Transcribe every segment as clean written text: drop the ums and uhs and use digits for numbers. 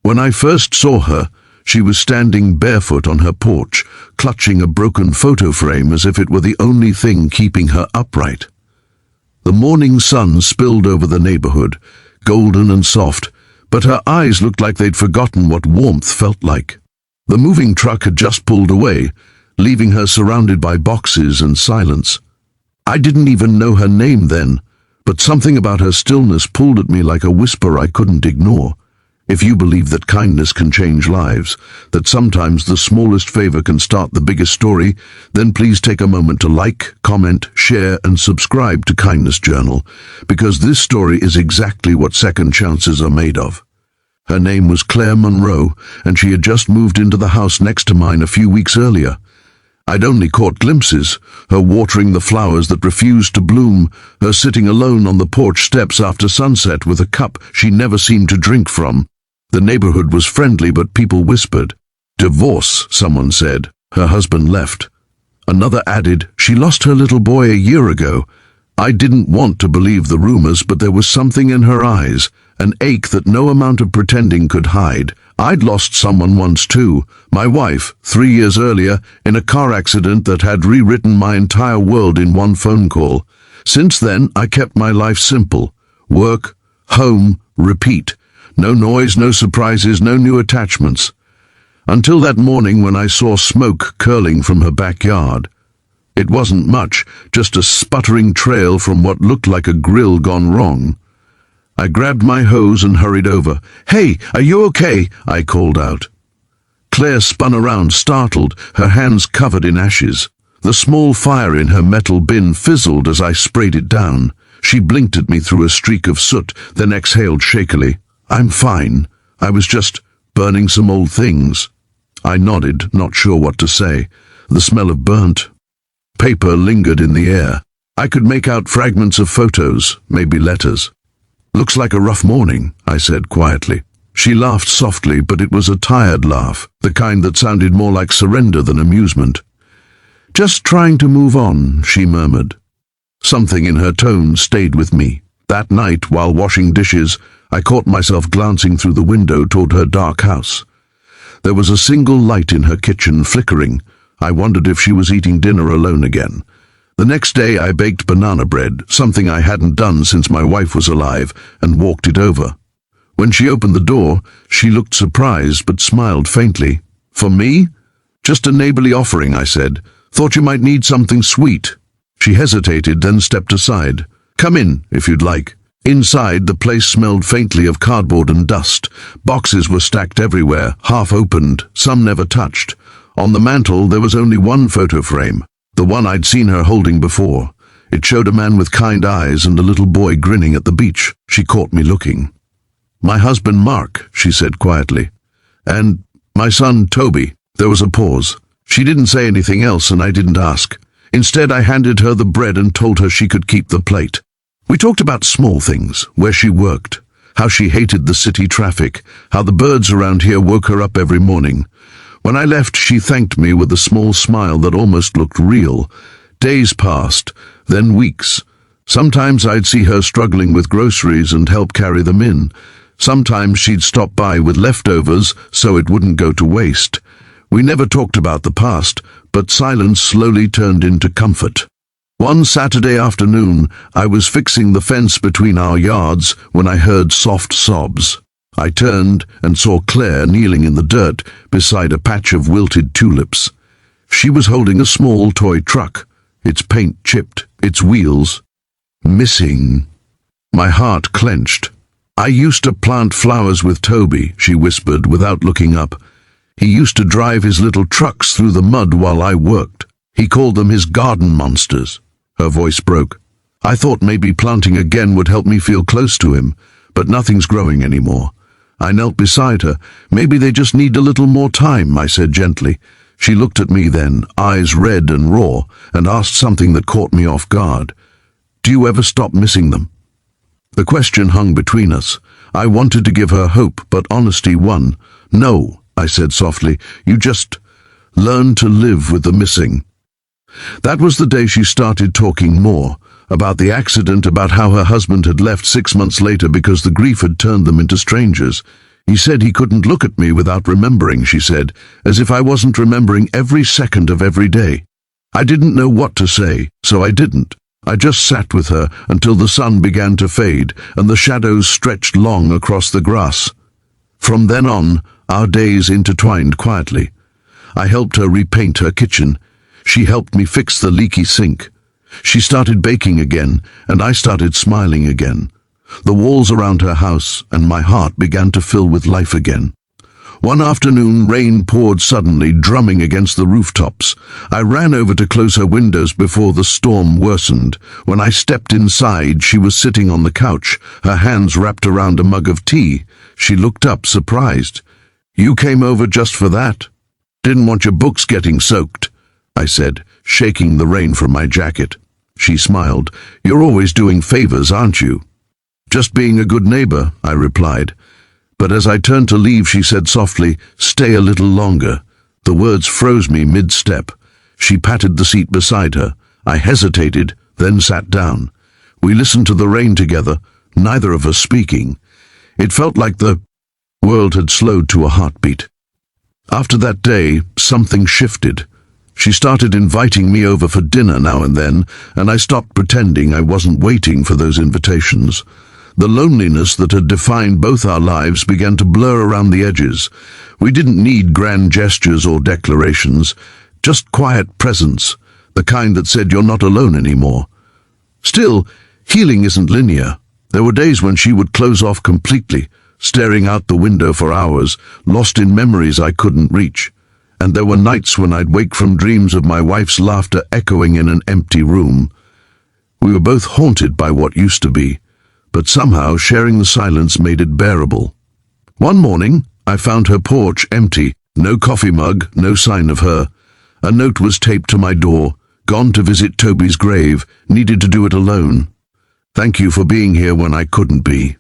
When I first saw her, she was standing barefoot on her porch, clutching a broken photo frame as if it were the only thing keeping her upright. The morning sun spilled over the neighborhood, golden and soft, but her eyes looked like they'd forgotten what warmth felt like. The moving truck had just pulled away, leaving her surrounded by boxes and silence. I didn't even know her name then, but something about her stillness pulled at me like a whisper I couldn't ignore. If you believe that kindness can change lives, that sometimes the smallest favor can start the biggest story, then please take a moment to like, comment, share, and subscribe to Kindness Journal, because this story is exactly what second chances are made of. Her name was Claire Monroe, and she had just moved into the house next to mine a few weeks earlier. I'd only caught glimpses, her watering the flowers that refused to bloom, her sitting alone on the porch steps after sunset with a cup she never seemed to drink from. The neighborhood was friendly, but people whispered. Divorce, someone said. Her husband left. Another added, she lost her little boy a year ago. I didn't want to believe the rumors, but there was something in her eyes, an ache that no amount of pretending could hide. I'd lost someone once too, my wife, 3 years earlier, in a car accident that had rewritten my entire world in one phone call. Since then, I kept my life simple. Work, home, repeat. No noise, no surprises, no new attachments. Until that morning when I saw smoke curling from her backyard. It wasn't much, just a sputtering trail from what looked like a grill gone wrong. I grabbed my hose and hurried over. "Hey, are you okay?" I called out. Claire spun around, startled, her hands covered in ashes. The small fire in her metal bin fizzled as I sprayed it down. She blinked at me through a streak of soot, then exhaled shakily. "I'm fine. I was just burning some old things." I nodded, not sure what to say. The smell of burnt paper lingered in the air. I could make out fragments of photos, maybe letters. "Looks like a rough morning," I said quietly. She laughed softly, but it was a tired laugh, the kind that sounded more like surrender than amusement. "Just trying to move on," she murmured. Something in her tone stayed with me. That night, while washing dishes, I caught myself glancing through the window toward her dark house. There was a single light in her kitchen flickering. I wondered if she was eating dinner alone again. The next day I baked banana bread, something I hadn't done since my wife was alive, and walked it over. When she opened the door, she looked surprised but smiled faintly. "For me?" "Just a neighborly offering," I said. "Thought you might need something sweet." She hesitated, then stepped aside. "Come in, if you'd like." Inside, the place smelled faintly of cardboard and dust. Boxes were stacked everywhere, half opened, some never touched. On the mantel, there was only one photo frame, the one I'd seen her holding before. It showed a man with kind eyes and a little boy grinning at the beach. She caught me looking. "My husband, Mark," she said quietly. "And my son, Toby." There was a pause. She didn't say anything else, and I didn't ask. Instead, I handed her the bread and told her she could keep the plate. We talked about small things, where she worked, how she hated the city traffic, how the birds around here woke her up every morning. When I left, she thanked me with a small smile that almost looked real. Days passed, then weeks. Sometimes I'd see her struggling with groceries and help carry them in. Sometimes she'd stop by with leftovers so it wouldn't go to waste. We never talked about the past, but silence slowly turned into comfort. One Saturday afternoon, I was fixing the fence between our yards when I heard soft sobs. I turned and saw Claire kneeling in the dirt beside a patch of wilted tulips. She was holding a small toy truck, its paint chipped, its wheels missing. My heart clenched. "I used to plant flowers with Toby," she whispered without looking up. "He used to drive his little trucks through the mud while I worked. He called them his garden monsters." Her voice broke. "I thought maybe planting again would help me feel close to him, but nothing's growing anymore." I knelt beside her. "Maybe they just need a little more time," I said gently. She looked at me then, eyes red and raw, and asked something that caught me off guard. "Do you ever stop missing them?" The question hung between us. I wanted to give her hope, but honesty won. "No," I said softly, "you just learn to live with the missing." That was the day she started talking more, about the accident, about how her husband had left 6 months later because the grief had turned them into strangers. He said he couldn't look at me without remembering, she said, as if I wasn't remembering every second of every day. I didn't know what to say, so I didn't. I just sat with her until the sun began to fade and the shadows stretched long across the grass. From then on, our days intertwined quietly. I helped her repaint her kitchen. She helped me fix the leaky sink. She started baking again, and I started smiling again. The walls around her house and my heart began to fill with life again. One afternoon, rain poured suddenly, drumming against the rooftops. I ran over to close her windows before the storm worsened. When I stepped inside, she was sitting on the couch, her hands wrapped around a mug of tea. She looked up, surprised. "You came over just for that? Didn't want your books getting soaked," I said, shaking the rain from my jacket. She smiled. "You're always doing favors, aren't you?" "Just being a good neighbor," I replied. But as I turned to leave, she said softly, "Stay a little longer." The words froze me mid-step. She patted the seat beside her. I hesitated, then sat down. We listened to the rain together, neither of us speaking. It felt like the world had slowed to a heartbeat. After that day, something shifted. She started inviting me over for dinner now and then, and I stopped pretending I wasn't waiting for those invitations. The loneliness that had defined both our lives began to blur around the edges. We didn't need grand gestures or declarations, just quiet presence, the kind that said you're not alone anymore. Still, healing isn't linear. There were days when she would close off completely, staring out the window for hours, lost in memories I couldn't reach. And there were nights when I'd wake from dreams of my wife's laughter echoing in an empty room. We were both haunted by what used to be, but somehow sharing the silence made it bearable. One morning, I found her porch empty, no coffee mug, no sign of her. A note was taped to my door, "Gone to visit Toby's grave, needed to do it alone. Thank you for being here when I couldn't be."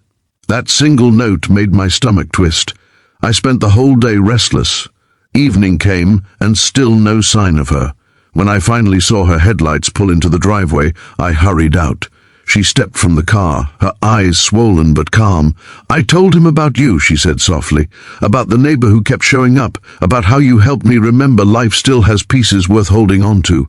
That single note made my stomach twist. I spent the whole day restless. Evening came, and still no sign of her. When I finally saw her headlights pull into the driveway, I hurried out. She stepped from the car, her eyes swollen but calm. "I told him about you," she said softly, "about the neighbor who kept showing up, about how you helped me remember life still has pieces worth holding on to."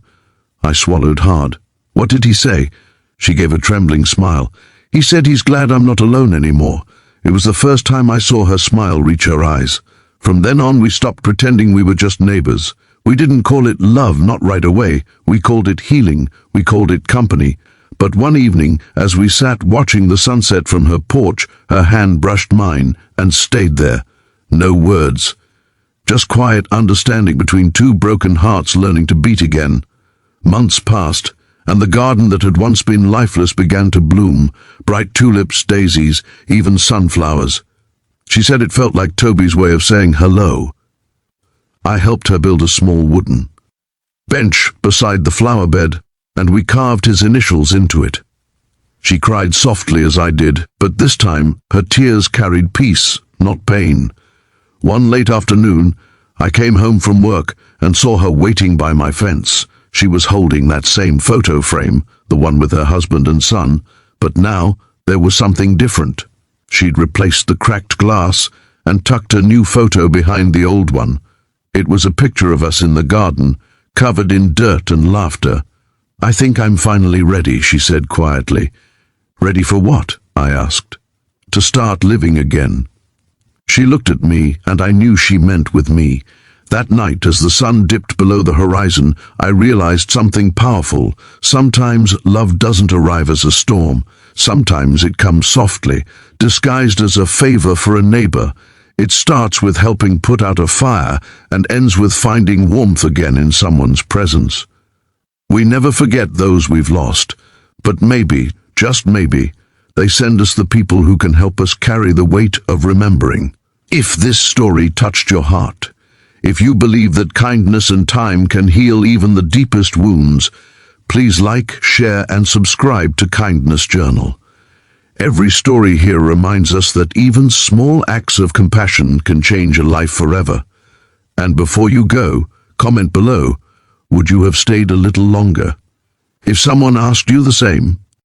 I swallowed hard. "What did he say?" She gave a trembling smile. "He said he's glad I'm not alone anymore." It was the first time I saw her smile reach her eyes. From then on, we stopped pretending we were just neighbors. We didn't call it love, not right away. We called it healing. We called it company. But one evening, as we sat watching the sunset from her porch, her hand brushed mine and stayed there. No words. Just quiet understanding between two broken hearts learning to beat again. Months passed, and the garden that had once been lifeless began to bloom. Bright tulips, daisies, even sunflowers. She said it felt like Toby's way of saying hello. I helped her build a small wooden bench beside the flower bed, and we carved his initials into it. She cried softly as I did, but this time her tears carried peace, not pain. One late afternoon, I came home from work and saw her waiting by my fence. She was holding that same photo frame, the one with her husband and son, but now there was something different. She'd replaced the cracked glass and tucked a new photo behind the old one. It was a picture of us in the garden, covered in dirt and laughter. "I think I'm finally ready," she said quietly. "Ready for what?" I asked. "To start living again." She looked at me, and I knew she meant with me. That night, as the sun dipped below the horizon, I realized something powerful. Sometimes love doesn't arrive as a storm. Sometimes it comes softly, disguised as a favor for a neighbor. It starts with helping put out a fire and ends with finding warmth again in someone's presence. We never forget those we've lost, but maybe, just maybe, they send us the people who can help us carry the weight of remembering. If this story touched your heart, if you believe that kindness and time can heal even the deepest wounds, please like, share, and subscribe to Kindness Journal. Every story here reminds us that even small acts of compassion can change a life forever. And before you go, comment below, would you have stayed a little longer? If someone asked you the same,